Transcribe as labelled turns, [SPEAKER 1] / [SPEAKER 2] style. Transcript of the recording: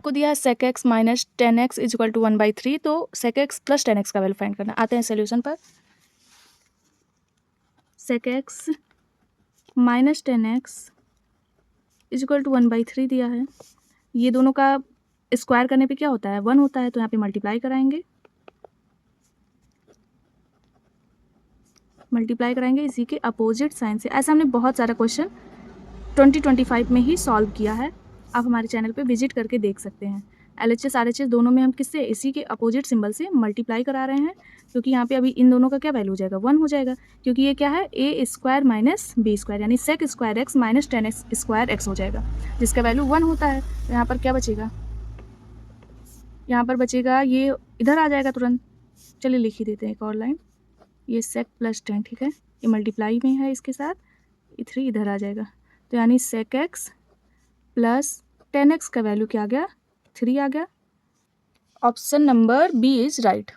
[SPEAKER 1] आपको दिया है sec x minus 10x is equal to 1/3, तो sec x प्लस 10x का वैल्यू फाइंड करना। आते हैं सोल्यूशन पर। sec x minus 10x is equal to 1/3 दिया है। ये दोनों का स्क्वायर करने पे क्या होता है, 1 होता है, तो यहाँ पे मल्टीप्लाई कराएंगे, इसी के अपोजिट साइन से। ऐसा हमने बहुत सारा क्वेश्चन 2025 में ही सॉल्व किया है, आप हमारे चैनल पे विजिट करके देख सकते हैं। LHS RHS दोनों में हम किससे, इसी के अपोजिट सिंबल से मल्टीप्लाई करा रहे हैं, क्योंकि यहाँ पे अभी इन दोनों का क्या वैल्यू हो जाएगा, 1 हो जाएगा, क्योंकि ये क्या है a square minus b square, यानी sec square x minus 10x square x हो जाएगा, जिसका वैल्यू 1 होता है। तो यहाँ पर क्या बचेगा, यहाँ पर बचेगा, ये इधर आ जाएगा तुरंत। चलिए लिख ही देते हैं एक और लाइन, ये sec प्लस 10, ठीक है, ये मल्टीप्लाई में है इसके साथ, 3 इधर आ जाएगा, तो यानी sec x प्लस 10x का वैल्यू क्या आ गया, 3 आ गया। Option number B is right.